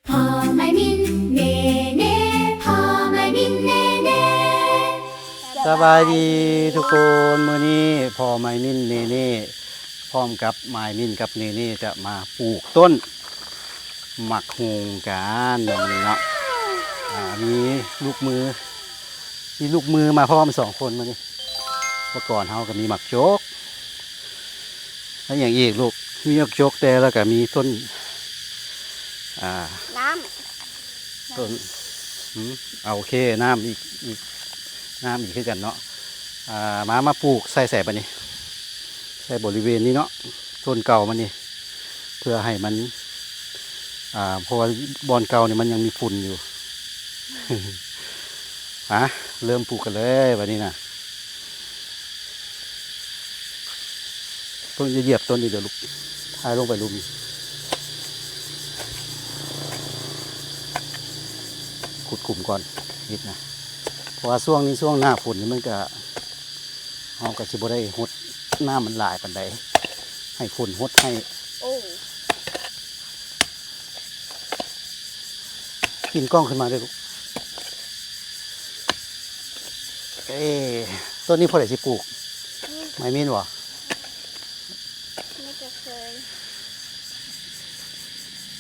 พ่อไม่มินเน่เน่พ่อไม่มินเน่เน่สบายดีทุกคนมื้อนี้พ่อไม้มินเนเน่พร้อมกับไม้มินกับเนเน่จะมาปลูกต้นหมักฮงกันแบบนี้เนาะมีลูกมือมาพร้อม2 คนมื้อนี้เมื่อก่อนเฮาก็มีหมักโจกแล้วอย่างอีกลูกมีหมักโจกแต่แล้วก็มีต้นน้ต้นเอาโอเคน้ำอีกน้ำอีกคือกันเนาะมาปลูกใส่ปะนี่ใส่บริเวณนี้เนาะต้นเก่ามันนี่เพื่อให้มันเพราะว่าบอนเก่าเนี่ยมันยังมีฝุ่นอยู่ เริ่มปลูกกันเลยวันนี้นะเพิ่งจะเหยียบต้นนี้เดี๋ยวลูกทายลงไปลุมขุดกลุ่มก่อนนิดนะเพราะว่าช่วงนี้ช่วงหน้าฝนนี่มันก็เราก็สิบ่ได้หดน้ำมันหลายปานใดให้ฝนหดให้กินกล้องขึ้นมาด้วยลูกต้นนี้พอได้สิปลูกไม่มีนวะไม่เคย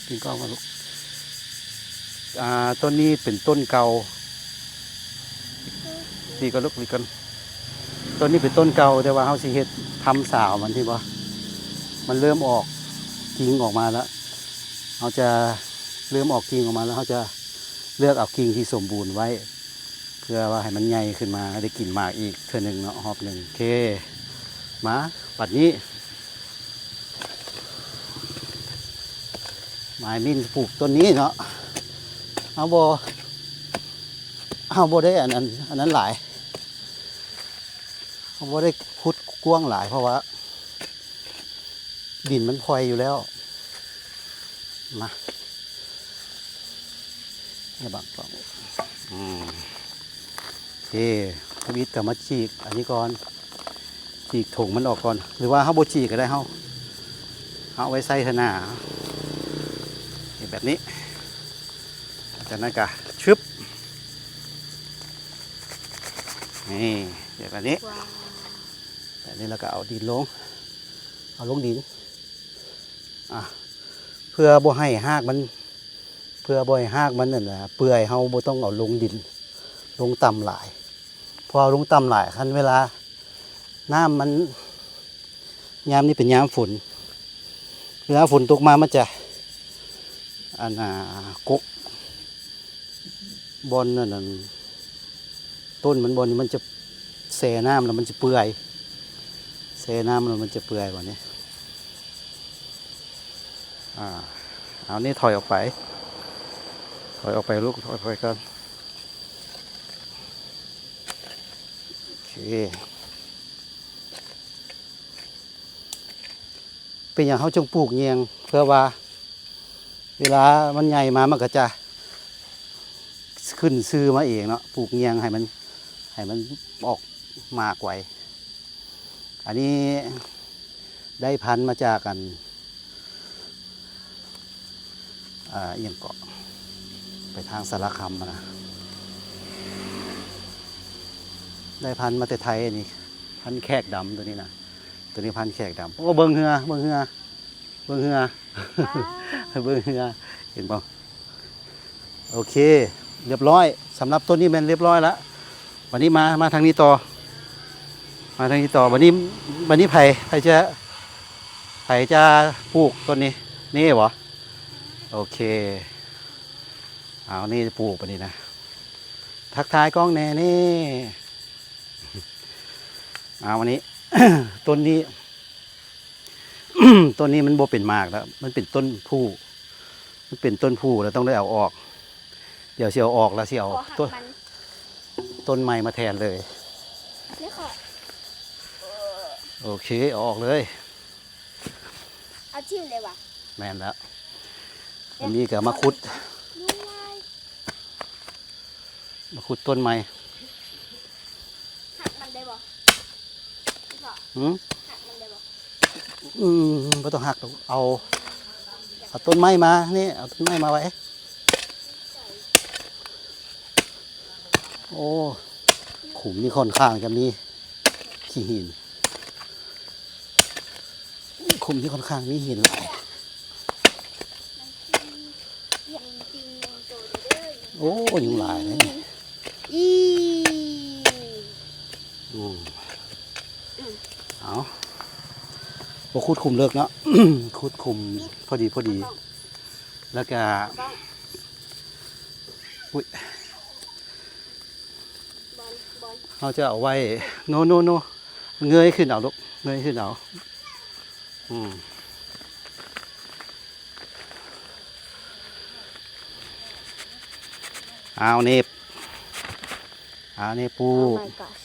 กินกล้องมาลูกต้นนี้เป็นต้นเก่าดีกันลูกดีกันต้นนี้เป็นต้นเก่าแต่ว่าเขาสิเฮ็ดทำสาวมันที่ว่ามันเริ่มออกกิ่งออกมาแล้วเขาจะเริ่มออกกิ่งออกมาแล้วเขาจะเลือกเอากิ่งที่สมบูรณ์ไว้เพื่อว่าให้มันใหญ่ขึ้นมาได้กินหมากอีกเทื่อหนึ่งเนาะหอบหนึ่งโอเคมาปัดนี้ไม้มิ้นปลูกต้นนี้เนาะเอาโบได้อันนั้นหลายเอาโบได้ขุดกว้างหลายเพราะว่าดินมันพลอยอยู่แล้วมาเนี่ยบางกล่องโอเคพวิทย์กับมาฉีกอันนี้ก่อนฉีกถุงมันออกก่อนหรือว่าเขาโบฉีกก็ได้เขาไว้ใส่ธนาแบบนี้จากนั้นก็ชึบนี่แบบนี้แบบนี้แล้วก็เอาดินลงดินเพื่อบ่ให้หากมันนั่นแหละเปื่อยเฮาบ่ต้องเอาลงดินลงต่ำหลายพอลงต่ำหลายคันเวลาน้ำมันยามนี้เป็นยามฝนเวลาฝนตกมามันจะกกบอลนั่นต้นมันบอลนี่มันจะแช่น้ำแล้วมันจะเปื่อยแช่น้ำแล้วมันจะเปื่อยแบบนี้เอานี่ถอยออกไปลูกถอยออกไปก่อนโอเคเป็นอย่างเขาจงปลูกเงียงเพื่อว่าเวลามันใหญ่มามันก็จะขึ้นซื้อมาเองเนาะปลูกเงียงให้มันออกมากไว้อันนี้ได้พันธุ์มาจากกันอย่างเกาะไปทางสารคามนะได้พันธุ์มาแต่ไทยนี่พันธุ์แขกดำตัวนี้นะตัวนี้พันธุ์แขกดำโอ้เบิ่งเหือเบิ่งเหือเห็นป่ะโอเคเรียบร้อยสำหรับต้นนี้มันเรียบร้อยแล้ววันนี้มาทางนี้ต่อวันนี้ไผ่จะปลูกต้นนี้นี่เหรอโอเคเอานี่ปลูกไปนี่นะทักทายกล้องแน่นี่วันนี้ ต้นนี้ ต้นนี้มันโบเป็นมากแล้วมันเป็นต้นผู้แล้วต้องได้เอาออกเดี๋ยวเสียวออกแล้วเสียวต้นใหม่มาแทนเลยโอเคเอาออกเลยเอาชิ้นเลยว่ะแม่นแล้วอันนี้ก็มาขุดต้นใหม่หักมันได้บ่หักมันได้บ่ไม่ต้องหักเอาต้นไม้มานี่เอาต้นไม้มาไว้ โอ้ขุมนี่ค่อนข้างจะมีขี้หินขุมที่ค่อนข้างมีหินหลาย ยังจริงยังโตเด้อ โอ้ยุงหลายเลย อี อืมเอาพอคุดคุมเลิกเนาะ คุดคุมพอดีพอดี แล้วก็อุ้ย บอลบอล เราจะเอาไว้โนโนโนเงยขึ้นเอาลูกเงยขึ้นเอาอืมเอาเนบเอาเนบปู โอ้ my gosh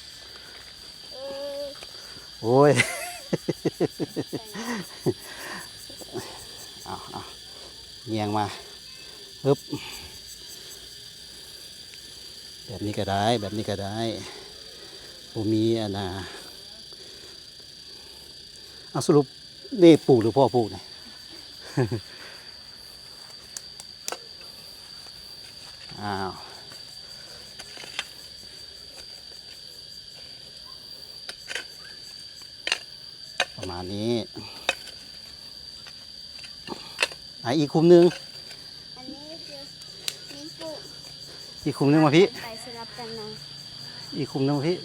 โอ้ย เอาเงียงมาปึ๊บแบบนี้ก็ได้แบบนี้ก็ได้ผมมีอันน่ะเอาสรุปนี่ปลูกหรือพ่อปลูกเนี่ย อ้าวประมาณนี้อีกคุมหนึง อันนี้คือมิ้นปู อีกคุมหนึงมาพี่ ไปสลับกันนะ อีกคุมหนึงมาพี่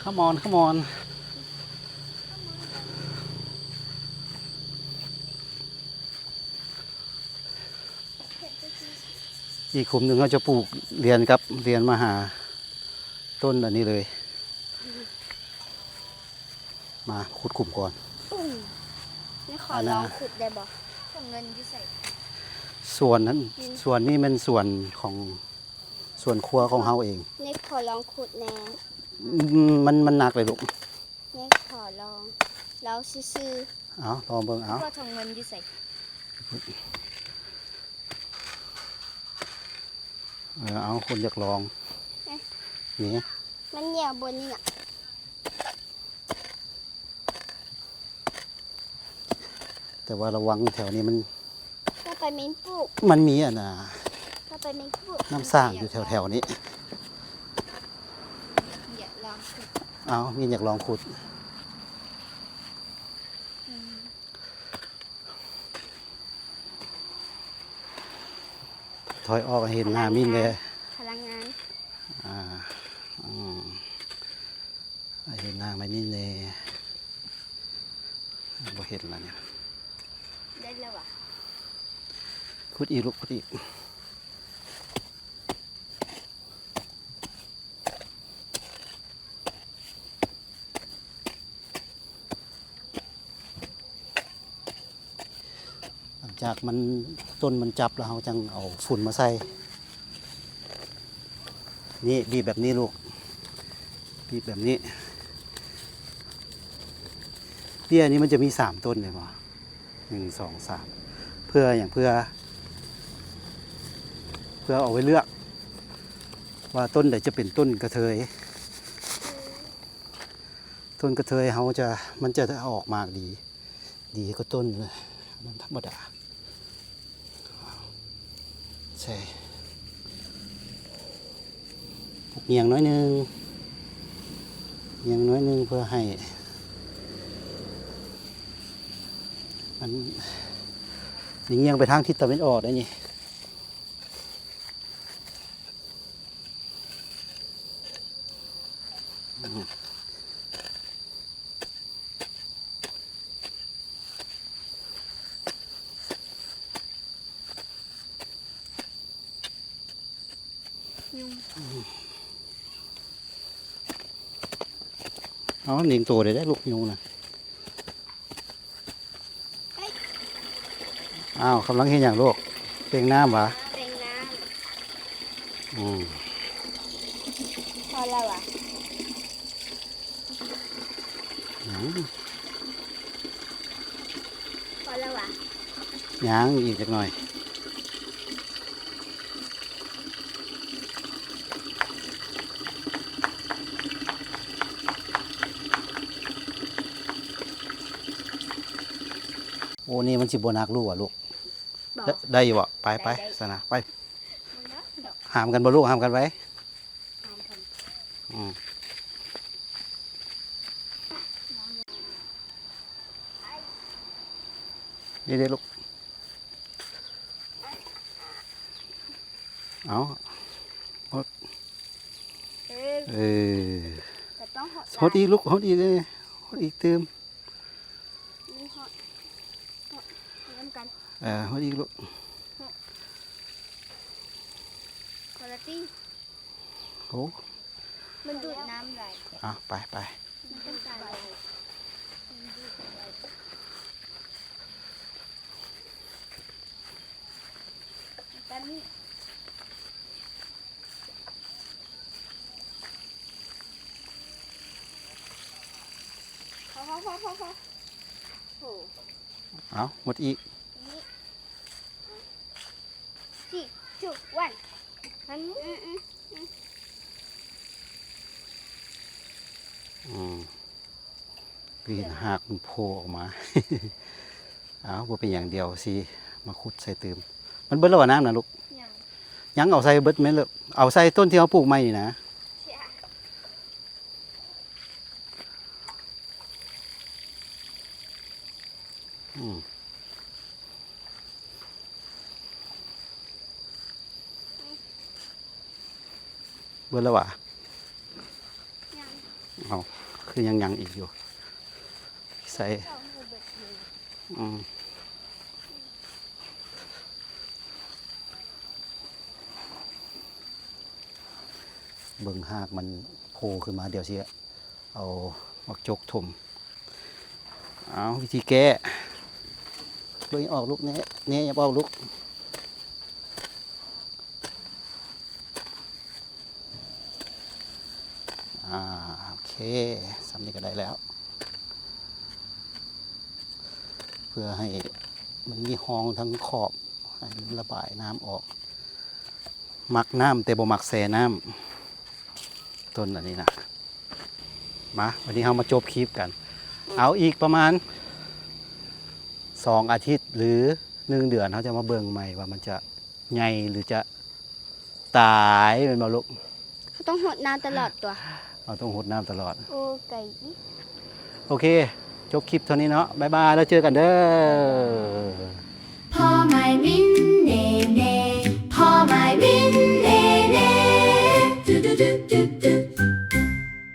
ขมอนขมอนอีกคุมหนึ่งเราจะปลูกเรียนกับเรียนมาหาต้นอันนี้เลย มาขุดคุมก่อน ปุ้งนี่ขอ อัน ล น่ะ องขุดได้บ่ส่งเงินที่ใส่ ส่วนนั้นส่วนนี้มันส่วนของส่วนครัวของเฮาเอง นี่ขอลองขุดแน่ มันหนักเลยลูก นี่ขอลองเราซื่อ เอาลองเบิ่ง ๆ เอา ว่าส่งเงินที่ใส่ เอาคนอยากลองนี่ มันเหนียวบนนี่น่ะ แต่ว่าระวังแถวนี้มัน ถ้าไปมิ้นปู มันมีอ่ะนะ ถ้าไปมิ้นปู น้ำสร้างอยู่แถวๆนี้ อย่าลองขุด เอามีอยากลองขุดถอยออกให้เห็นหน้ามินเลย พลังงาน อ่าอืมให้เห็นหน้าไม่มินเลยบ่เห็นแล้วเนี่ย ได้แล้วอ่ะ ขุดอีกลูกขุดอีกหลังจากมันต้นมันจับแล้วเราจังเอาฝุ่นมาใส่ นี่บีบแบบนี้ลูกบีบแบบนี้เบี้ยนี้มันจะมี3ต้นเลยป่ะ1 2 3เพื่ออย่างเพื่อเอาไว้เลือก ว่าต้นไหนจะเป็นต้นกระเทย ต้นกระเทยมันจะออกมากดี ดีก็ต้นเลยมันธรรมดาใช่ปลูกเงียงน้อยหนึงเงียงน้อยหนึงเพื่อให้มันเงียงไปทางทิศตะวันออกได้นี่เอาหนิงตัวได้ลูกยุงนะอ้าวกำลังเห็นอย่างลูกเป่งน้ำวะ เป็นน้ อืม ำพอแล้วอ่ะ หยัง พอแล้วอ่ะ หยังอีกจักหน่อยโอ้นี่มันสิบนักลูกอ่ะลูก บอก ได้อยู่บ่ไป ได้ สนะไปหามกันบ่ลูกหามกันไว้ อืมนี่เด้ลูกเอา เออ เออ แต่ต้องหด ฮดอีกลูกฮดอีกเลยฮดอีกเติม นี่หดน้ำกัน ฮดอีกลูก คุณภาพ โอ้ มันดูดน้ำไหล ไปไป มันต้องการอะไรแบบนี้พอโอ้ เอาหมดอีก นี่สี่จุดวันมันปีนหากมันโผล่ออกมา เอาบ่เป็นอย่างเดียวสิมาขุดใส่เติมมันเบิดแล้วว่าน้ำนะลูก ยัง ยังเอาใส่เบิดไหมลูกเอาใส่ต้นที่เขาปลูกใหม่นี่นะ เสีย อืมเบิดแล้วว่ะ ยัง เอาคือยังอีกอยู่ใส่ สองหูเบิดเลย อืมเบิ่งหากมันโผล่ขึ้นมาเดี๋ยวสิเอามักจกถมเอาวิธีแก้เบิ่งออกลูกเนี่ยอย่าออกลูกโอเคสำนี้ก็ได้แล้ว เพื่อให้มันมีห้องทั้งขอบให้มันระบายน้ำออกมักน้ำแต่บ่มักแส่น้ำต้นอันนี้นะมาวันนี้เรามาจบคลิปกัน เอาอีกประมาณ2 อาทิตย์หรือ1 เดือนเขาจะมาเบิ่งใหม่ว่ามันจะใหญ่หรือจะตายเป็นบ่ลูก เขาต้องหดน้ำตลอดตัว เราต้องหดน้ำตลอด โอ้ไก่ โอเค จบคลิปเท่านี้เนาะบ๊ายบายแล้วเจอกันเด้อ พ่อไม่มิน